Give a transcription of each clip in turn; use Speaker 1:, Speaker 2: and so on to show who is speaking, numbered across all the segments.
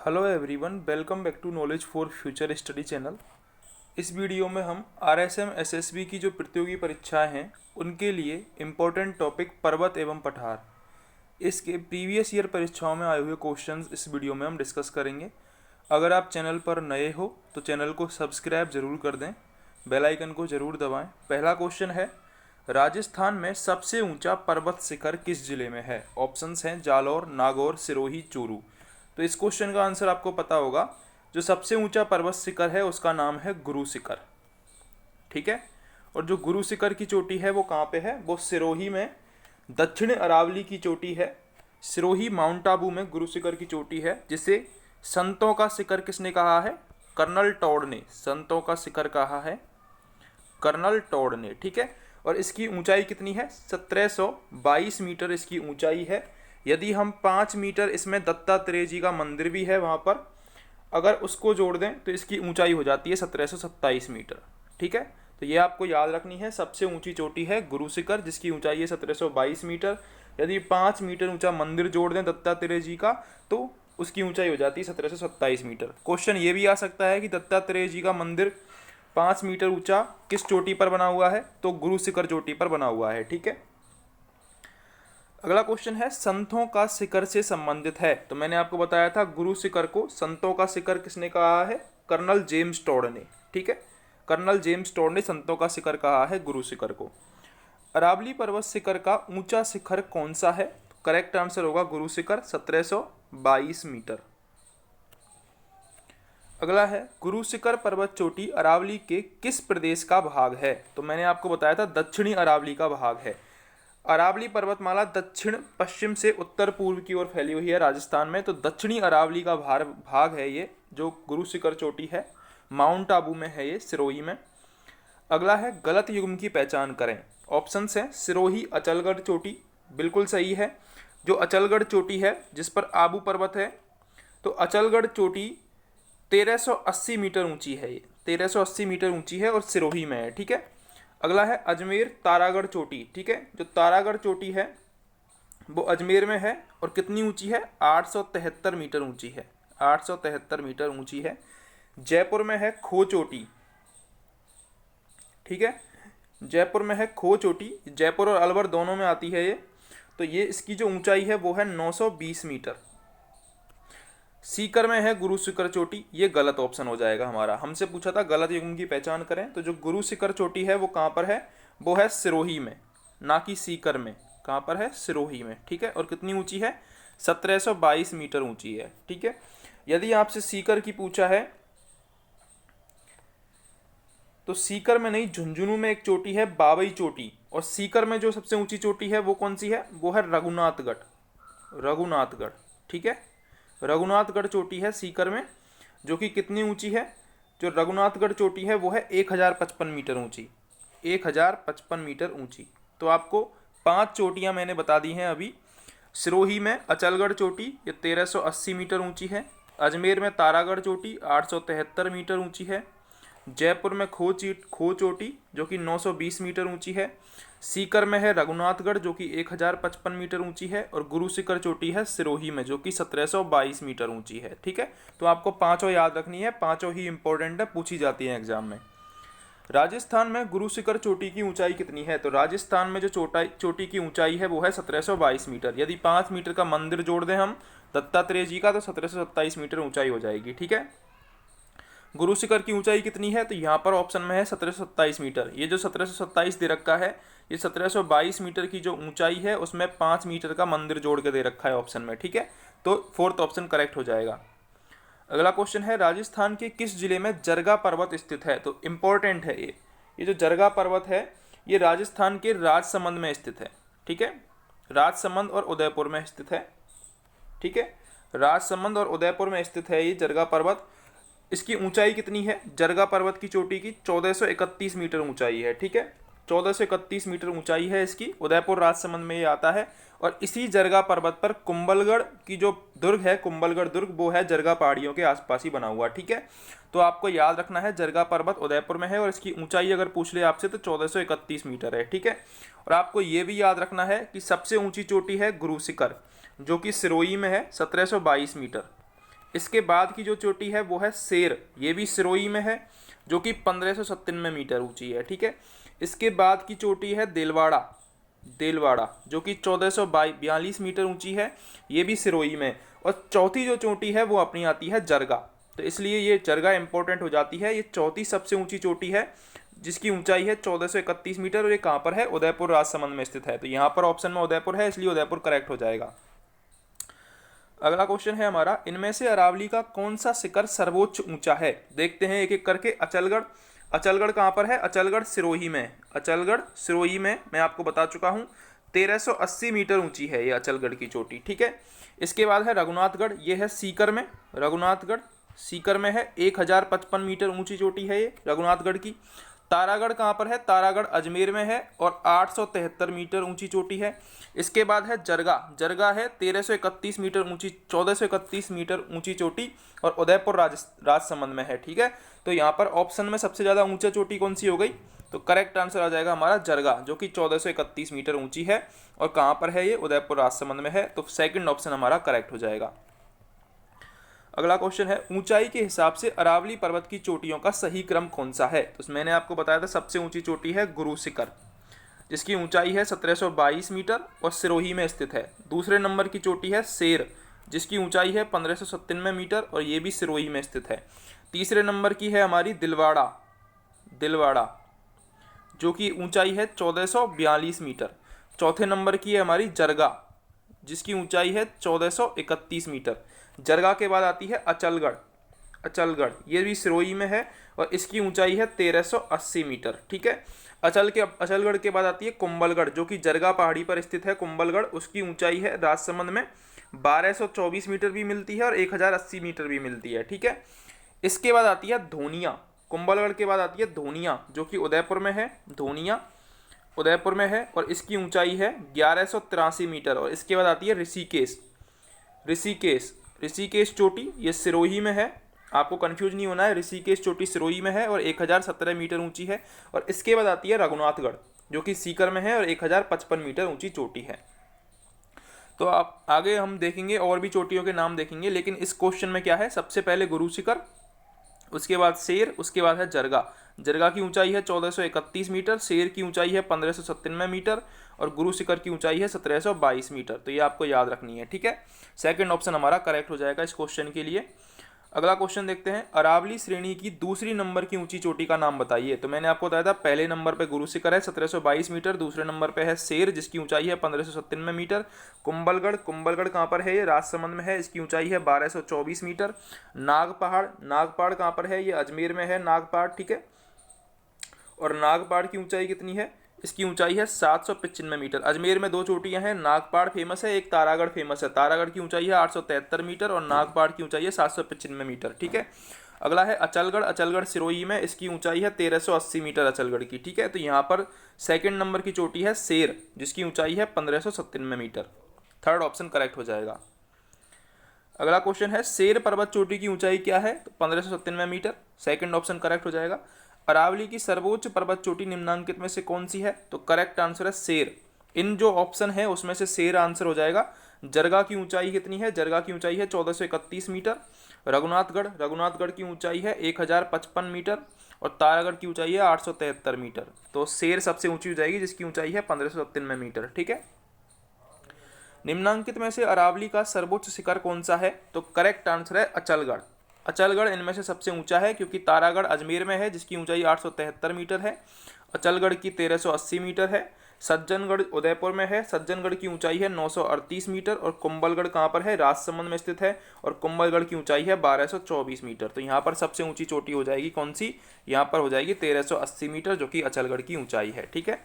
Speaker 1: Hello everyone, welcome back to knowledge for future study channel. इस video में हम RSM SSB की जो प्रतियोगी परीक्षाएं हैं उनके लिए इम्पोर्टेंट टॉपिक पर्वत एवं पठार, इसके प्रीवियस ईयर परीक्षाओं में आए हुए क्वेश्चंस इस वीडियो में हम डिस्कस करेंगे। अगर आप चैनल पर नए हो तो चैनल को सब्सक्राइब ज़रूर कर दें, बेल आइकन को ज़रूर दबाएं। पहला क्वेश्चन है, राजस्थान में सबसे ऊंचा पर्वत शिखर किस जिले में है? ऑप्शंस हैं जालौर, नागौर, सिरोही, चूरू। तो इस क्वेश्चन का आंसर आपको पता होगा। जो सबसे ऊंचा पर्वत शिखर है उसका नाम है गुरु शिखर, ठीक है। और जो गुरु शिखर की चोटी है वो कहाँ पे है? वो सिरोही में, दक्षिण अरावली की चोटी है। सिरोही माउंट आबू में गुरु शिखर की चोटी है, जिसे संतों का शिखर किसने कहा है? कर्नल टॉड ने संतों का शिखर कहा है, कर्नल टॉड ने, ठीक है। और इसकी ऊंचाई कितनी है? 1722 मीटर इसकी ऊंचाई है। यदि हम 5 मीटर, इसमें दत्तात्रेय जी का मंदिर भी है वहाँ पर, अगर उसको जोड़ दें तो इसकी ऊंचाई हो जाती है 1727 मीटर, ठीक है। तो ये आपको याद रखनी है। सबसे ऊंची चोटी है गुरु शिखर जिसकी ऊंचाई है 1722 मीटर। यदि 5 मीटर ऊंचा मंदिर जोड़ दें दत्तात्रेय जी का तो उसकी ऊंचाई हो जाती है 1727 मीटर। क्वेश्चन ये भी आ सकता है कि दत्तात्रेय जी का मंदिर 5 मीटर ऊंचा किस चोटी पर बना हुआ है? तो गुरु शिखर चोटी पर बना हुआ है, ठीक है। अगला क्वेश्चन है, संतों का शिखर से संबंधित है। तो मैंने आपको बताया था गुरु शिखर को संतों का शिखर किसने कहा है? कर्नल जेम्स टॉड ने, ठीक है। कर्नल जेम्स टॉड ने संतों का शिखर कहा है गुरु शिखर को। अरावली पर्वत शिखर का ऊंचा शिखर कौन सा है? करेक्ट आंसर होगा गुरु शिखर, 1722 मीटर। अगला है, गुरु शिखर पर्वत चोटी अरावली के किस प्रदेश का भाग है? तो मैंने आपको बताया था दक्षिणी अरावली का भाग है। अरावली पर्वतमाला दक्षिण पश्चिम से उत्तर पूर्व की ओर फैली हुई है राजस्थान में, तो दक्षिणी अरावली का भाग है ये जो गुरु शिखर चोटी है। माउंट आबू में है ये, सिरोही में। अगला है, गलत युग्म की पहचान करें। ऑप्शंस हैं सिरोही अचलगढ़ चोटी, बिल्कुल सही है। जो अचलगढ़ चोटी है जिस पर आबू पर्वत है, तो अचलगढ़ चोटी 1380 मीटर ऊंची है। ये 1380 मीटर ऊंची है और सिरोही में है, ठीक है। अगला है अजमेर तारागढ़ चोटी, ठीक है। जो तारागढ़ चोटी है वो अजमेर में है और कितनी ऊंची है? 873 मीटर ऊंची है, 873 मीटर ऊंची है। जयपुर में है खो चोटी, ठीक है। जयपुर में है खो चोटी, जयपुर और अलवर दोनों में आती है ये। तो ये इसकी जो ऊंचाई है वो है 920 मीटर। सीकर में है गुरु शिखर चोटी, ये गलत ऑप्शन हो जाएगा हमारा। हमसे पूछा था गलत युग्म की पहचान करें, तो जो गुरु शिखर चोटी है वो कहाँ पर है? वो है सिरोही में, ना कि सीकर में। कहाँ पर है? सिरोही में, ठीक है। और कितनी ऊंची है? 1722 मीटर ऊंची है, ठीक है। यदि आपसे सीकर की पूछा है तो सीकर में नहीं, झुंझुनू में एक चोटी है बाबई चोटी, और सीकर में जो सबसे ऊंची चोटी है वो कौन सी है? वो है रघुनाथगढ़, रघुनाथगढ़, ठीक है। रघुनाथगढ़ चोटी है सीकर में, जो कि कितनी ऊंची है? जो रघुनाथगढ़ चोटी है वो है 1055 मीटर ऊंची, 1055 मीटर ऊंची। तो आपको 5 चोटियां मैंने बता दी हैं अभी। सिरोही में अचलगढ़ चोटी, ये 1380 मीटर ऊंची है। अजमेर में तारागढ़ चोटी 873 मीटर ऊंची है। जयपुर में खो चोटी जो कि 920 मीटर ऊंची है। सीकर में है रघुनाथगढ़ जो कि 1055 मीटर ऊंची है। और गुरु शिखर चोटी है सिरोही में जो कि 1722 मीटर ऊंची है, ठीक है। तो आपको पांचों याद रखनी है, पांचों ही इंपॉर्टेंट है, पूछी जाती है एग्जाम में। राजस्थान में गुरु शिखर चोटी की ऊंचाई कितनी है? तो राजस्थान में जो चोटी की ऊंचाई है वो है 1722 मीटर। यदि 5 मीटर का मंदिर जोड़ दें हम दत्तात्रेय जी का तो 1727 मीटर ऊंचाई हो जाएगी, ठीक है। गुरु शिखर की ऊंचाई कितनी है? तो यहाँ पर ऑप्शन में है 1727 मीटर। ये जो 1727 दे रखा है, ये 1722 मीटर की जो ऊंचाई है उसमें 5 मीटर का मंदिर जोड़ के दे रखा है ऑप्शन में, ठीक है। तो फोर्थ ऑप्शन करेक्ट हो जाएगा। अगला क्वेश्चन है, राजस्थान के किस जिले में जरगा पर्वत स्थित है? तो इंपॉर्टेंट है ये जो जरगा पर्वत है ये राजस्थान के राजसमंद में स्थित है, ठीक है। राजसमंद और उदयपुर में स्थित है, ठीक है। राजसमंद और उदयपुर में स्थित है ये जरगा पर्वत। इसकी ऊंचाई कितनी है? जरगा पर्वत की चोटी की 1431 मीटर ऊंचाई है, ठीक है। 1431 मीटर ऊंचाई है इसकी, उदयपुर राजसमंद में ये आता है। और इसी जरगा पर्वत पर कुंभलगढ़ की जो दुर्ग है, कुंभलगढ़ दुर्ग, वो है जरगा पहाड़ियों के आसपास ही बना हुआ, ठीक है। तो आपको याद रखना है जरगा पर्वत उदयपुर में है और इसकी ऊंचाई अगर पूछ ले आपसे तो 1431 मीटर है, ठीक है। और आपको ये भी याद रखना है कि सबसे ऊंची चोटी है गुरु शिखर जो कि सिरोही में है, 1722 मीटर। इसके बाद की जो चोटी है वो है शेर, ये भी सिरोही में है, जो कि 1597 मीटर ऊंची है, ठीक है। इसके बाद की चोटी है देलवाड़ा, देलवाड़ा जो कि 1442 मीटर ऊंची है, ये भी सिरोही में। और चौथी जो चोटी है वो अपनी आती है जरगा, तो इसलिए ये जरगा इंपॉर्टेंट हो जाती है। ये चौथी सबसे ऊंची चोटी है जिसकी ऊंचाई है 1431 मीटर, और ये कहाँ पर है? उदयपुर राजसमंद में स्थित है। तो यहाँ पर ऑप्शन में उदयपुर है, इसलिए उदयपुर करेक्ट हो जाएगा। अगला क्वेश्चन है हमारा, इनमें से अरावली का कौन सा शिखर सर्वोच्च ऊंचा है? देखते हैं एक एक करके। अचलगढ़, अचलगढ़ कहाँ पर है? अचलगढ़ सिरोही में, अचलगढ़ सिरोही में मैं आपको बता चुका हूँ। 1380 मीटर ऊंची है ये अचलगढ़ की चोटी, ठीक है। इसके बाद है रघुनाथगढ़, ये है सीकर में, रघुनाथगढ़ सीकर में है, 1055 मीटर ऊंची चोटी है ये रघुनाथगढ़ की। तारागढ़ कहाँ पर है? तारागढ़ अजमेर में है और 873 मीटर ऊंची चोटी है। इसके बाद है जरगा, जरगा है 1331 मीटर ऊंची, 1431 मीटर ऊंची चोटी, और उदयपुर राजसमंद में है, ठीक है। तो यहाँ पर ऑप्शन में सबसे ज़्यादा ऊंचा चोटी कौन सी हो गई? तो करेक्ट आंसर आ जाएगा हमारा जरगा, जो कि 1431 मीटर ऊंची है। और कहाँ पर है ये? उदयपुर राजसमंद में है। तो सेकंड ऑप्शन हमारा करेक्ट हो जाएगा। अगला क्वेश्चन है, ऊंचाई के हिसाब से अरावली पर्वत की चोटियों का सही क्रम कौन सा है? तो मैंने आपको बताया था सबसे ऊंची चोटी है गुरु शिखर, जिसकी ऊंचाई है 1722 मीटर और सिरोही में स्थित है। दूसरे नंबर की चोटी है शेर, जिसकी ऊंचाई है 1597 मीटर और ये भी सिरोही में स्थित है। तीसरे नंबर की है हमारी दिलवाड़ा, दिलवाड़ा जो कि ऊंचाई है 1442 मीटर। चौथे नंबर की है हमारी जरगा, जिसकी ऊंचाई है 1431 मीटर। जरगा के बाद आती है अचलगढ़, अचलगढ़ ये भी सिरोही में है और इसकी ऊंचाई है 1380 मीटर, ठीक है। अचलगढ़ के बाद आती है कुंभलगढ़, जो कि जरगा पहाड़ी पर स्थित है कुंभलगढ़, उसकी ऊंचाई है राजसमंद में 1224 मीटर भी मिलती है और 1080 मीटर भी मिलती है, ठीक है। इसके बाद आती है धोनिया, कुंभलगढ़ के बाद आती है धोनिया, जो कि उदयपुर में है, धोनिया उदयपुर में है और इसकी ऊंचाई है 1183 मीटर। और इसके बाद आती है ऋषिकेश, ऋषिकेश ऋषिकेश चोटी, ये सिरोही में है, आपको कंफ्यूज नहीं होना है, ऋषिकेश चोटी सिरोही में है और 1017 मीटर ऊंची है। और इसके बाद आती है रघुनाथगढ़, जो कि सीकर में है और 1055 मीटर ऊंची चोटी है। तो आप आगे हम देखेंगे और भी चोटियों के नाम देखेंगे, लेकिन इस क्वेश्चन में क्या है, सबसे पहले गुरु शिखर, उसके बाद शेर, उसके बाद है जरगा। जरगा की ऊंचाई है 1431 मीटर, शेर की ऊंचाई है 1597 मीटर और गुरु शिखर की ऊंचाई है 1722 मीटर। तो ये आपको याद रखनी है, ठीक है। सेकंड ऑप्शन हमारा करेक्ट हो जाएगा इस क्वेश्चन के लिए। अगला क्वेश्चन देखते हैं, अरावली श्रेणी की दूसरी नंबर की ऊंची चोटी का नाम बताइए। तो मैंने आपको बताया था पहले नंबर पे गुरु शिखर है 1722 मीटर, दूसरे नंबर पे है शेर जिसकी ऊंचाई है 1597 मीटर। कुंभलगढ़, कुंभलगढ़ कहाँ पर है? ये राजसमंद में है, इसकी ऊंचाई है 1224 मीटर। नागपहाड़, नागपहाड़ कहाँ पर है? ये अजमेर में है नागपहाड़, ठीक है। और नागपहाड़ की ऊंचाई कितनी है? इसकी ऊंचाई है 795 मीटर। अजमेर में दो चोटियां हैं, नागपहाड़ फेमस है, एक तारागढ़ फेमस है। तारागढ़ की ऊंचाई है 873 मीटर और नागपहाड़ की ऊंचाई है 795 मीटर, ठीक है। अगला है अचलगढ़, अचलगढ़ सिरोही में, इसकी ऊंचाई है 1380 मीटर अचलगढ़ की, ठीक है। तो यहाँ पर सेकंड नंबर की चोटी है शेर, जिसकी ऊंचाई है 1597 मीटर। थर्ड ऑप्शन करेक्ट हो जाएगा। अगला क्वेश्चन है, शेर पर्वत चोटी की ऊंचाई क्या है? तो 1597 मीटर, सेकंड ऑप्शन करेक्ट हो जाएगा। अरावली की सर्वोच्च पर्वत चोटी निम्नांकित में से कौन सी है? तो करेक्ट आंसर है शेर। इन जो ऑप्शन है उसमें से शेर आंसर हो जाएगा। जरगा की ऊंचाई कितनी है? जरगा की ऊंचाई है 1431 मीटर। रघुनाथगढ़, रघुनाथगढ़ की ऊंचाई है 1055 मीटर और तारागढ़ की ऊंचाई है 873 मीटर। तो शेर सबसे ऊंची हो जाएगी, जिसकी ऊंचाई है 1597 मीटर, ठीक है। निम्नांकित में से अरावली का सर्वोच्च शिखर कौन सा है? तो करेक्ट आंसर है अचलगढ़। अचलगढ़ इनमें से सबसे ऊंचा है, क्योंकि तारागढ़ अजमेर में है जिसकी ऊंचाई 873 मीटर है, अचलगढ़ की 1380 मीटर है। सज्जनगढ़ उदयपुर में है, सज्जनगढ़ की ऊंचाई है 938 मीटर। और कुंभलगढ़ कहाँ पर है? राजसमंद में स्थित है और कुंभलगढ़ की ऊंचाई है 1224 मीटर। तो यहाँ पर सबसे ऊंची चोटी हो जाएगी कौन सी? यहाँ पर हो जाएगी 1380 मीटर, जो कि अचलगढ़ की ऊंचाई है, ठीक है।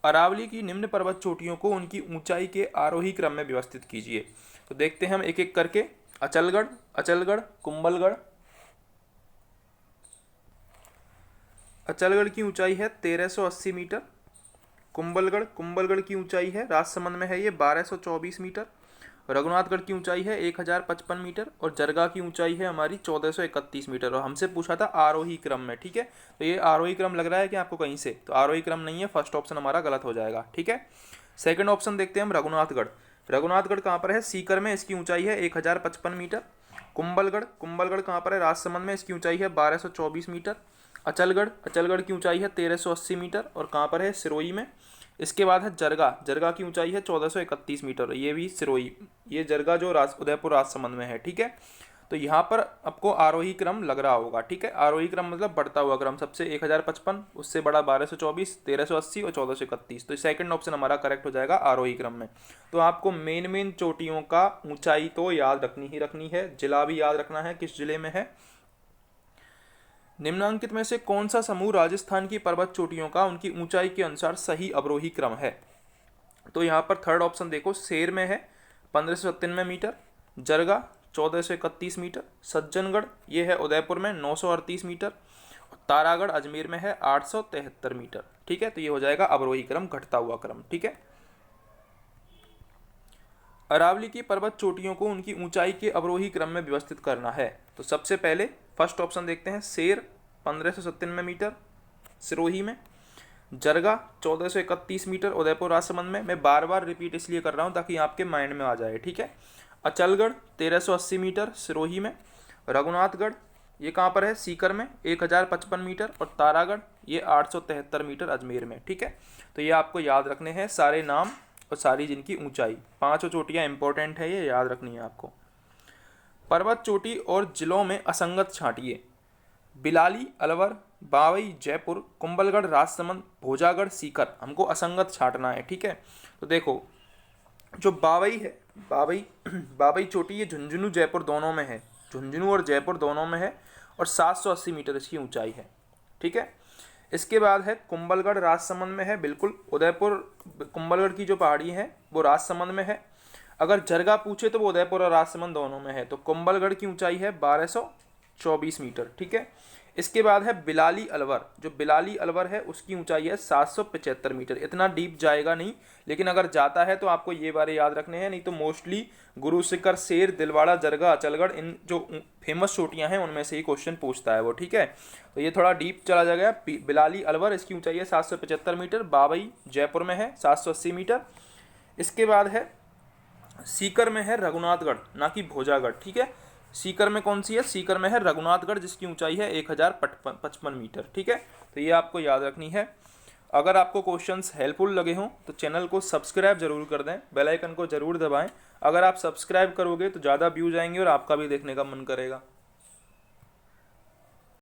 Speaker 1: अरावली की निम्न पर्वत चोटियों को उनकी ऊंचाई के आरोही क्रम में व्यवस्थित कीजिए। तो देखते हैं हम एक एक करके। अचलगढ़, अचलगढ़, कुंभलगढ़। अचलगढ़ की ऊंचाई है 1380 मीटर। कुंभलगढ़, कुंभलगढ़ की ऊंचाई है राजसमंद में है ये 1224 मीटर। रघुनाथगढ़ की ऊंचाई है 1055 मीटर और जरगा की ऊंचाई है हमारी 1431 मीटर। और हमसे पूछा था आरोही क्रम में, ठीक है। तो ये आरोही क्रम लग रहा है कि आपको कहीं से, तो आरोही क्रम नहीं है, फर्स्ट ऑप्शन हमारा गलत हो जाएगा, ठीक है। सेकंड ऑप्शन देखते हैं हम, रघुनाथगढ़। रघुनाथगढ़ कहाँ पर है? सीकर में, इसकी ऊंचाई है 1055 मीटर। कुंभलगढ़, कुंभलगढ़ कहाँ पर है? राजसमंद में, इसकी ऊंचाई है 1224 मीटर। अचलगढ़, अचलगढ़ की ऊंचाई है 1380 मीटर और कहाँ पर है? सिरोही में। इसके बाद है जरगा, जरगा की ऊंचाई है 1431 मीटर, ये भी सिरोही, ये जरगा जो उदयपुर राजसमंद में है, ठीक है। तो यहाँ पर आपको आरोही क्रम लग रहा होगा, ठीक है। आरोही क्रम मतलब बढ़ता हुआ क्रम, सबसे 1055, उससे बड़ा 1224, 1380 और 1431। तो सेकंड ऑप्शन हमारा करेक्ट हो जाएगा आरोही क्रम में। तो आपको मेन मेन चोटियों का ऊंचाई तो याद रखनी ही रखनी है, जिला भी याद रखना है किस जिले में है। निम्नांकित में से कौन सा समूह राजस्थान की पर्वत चोटियों का उनकी ऊंचाई के अनुसार सही अवरोही क्रम है? तो यहाँ पर थर्ड ऑप्शन देखो, शेर में है 1597 मीटर, जरगा 1431 मीटर, सज्जनगढ़ ये है उदयपुर में 938 मीटर, और तारागढ़ अजमेर में है 873 मीटर, ठीक है। तो ये हो जाएगा अवरोही क्रम, घटता हुआ क्रम, ठीक है। अरावली की पर्वत चोटियों को उनकी ऊंचाई के अवरोही क्रम में व्यवस्थित करना है। तो सबसे पहले फर्स्ट ऑप्शन देखते हैं, शेर 1597 मीटर सिरोही में, जरगा 1431 मीटर उदयपुर राजसमंद में। मैं बार बार रिपीट इसलिए कर रहा हूँ ताकि आपके माइंड में आ जाए, ठीक है। अचलगढ़ 1380 मीटर सिरोही में, रघुनाथगढ़ ये कहाँ पर है? सीकर में 1055 मीटर, और तारागढ़ ये 873 मीटर अजमेर में, ठीक है। तो ये आपको याद रखने हैं सारे नाम और सारी जिनकी ऊंचाई, पांचों चोटियाँ इंपॉर्टेंट है, ये याद रखनी है आपको। पर्वत चोटी और जिलों में असंगत छांटिए। बिलाली, अलवर, बावई, जयपुर, कुंभलगढ़, राजसमंद, भोजागढ़, सीकर, हमको असंगत छांटना है, ठीक है। तो देखो जो बावई है, बावई बावई चोटी ये झुंझुनू जयपुर दोनों में है, झुंझुनू और जयपुर दोनों में है, और 780 मीटर इसकी ऊंचाई है, ठीक है। इसके बाद है कुंभलगढ़ राजसमंद में है, बिल्कुल उदयपुर, कुंभलगढ़ की जो पहाड़ी है वो राजसमंद में है। अगर जरगा पूछे तो वो उदयपुर और राजसमंद दोनों में है। तो कुंभलगढ़ की ऊंचाई है 1224 मीटर, ठीक है। इसके बाद है बिलाली अलवर, जो बिलाली अलवर है उसकी ऊंचाई है 775 मीटर। इतना डीप जाएगा नहीं, लेकिन अगर जाता है तो आपको ये बारे याद रखने हैं, नहीं तो मोस्टली गुरु शिखर, शेर, दिलवाड़ा, जरगा, अचलगढ़, इन जो फेमस चोटियां हैं उनमें से ही क्वेश्चन पूछता है वो, ठीक है। तो ये थोड़ा डीप चला जाएगा। बिलाली अलवर इसकी ऊंचाई है 775 मीटर, बावई जयपुर में है 780 मीटर। इसके बाद है सीकर में है रघुनाथगढ़, ना कि भोजागढ़, ठीक है। सीकर में कौन सी है? सीकर में है रघुनाथगढ़, जिसकी ऊंचाई है 1055 मीटर, ठीक है। तो ये आपको याद रखनी है। अगर आपको क्वेश्चंस हेल्पफुल लगे हों तो चैनल को सब्सक्राइब जरूर कर दें, बेल आइकन को जरूर दबाएं। अगर आप सब्सक्राइब करोगे तो ज़्यादा व्यूज आएंगे और आपका भी देखने का मन करेगा।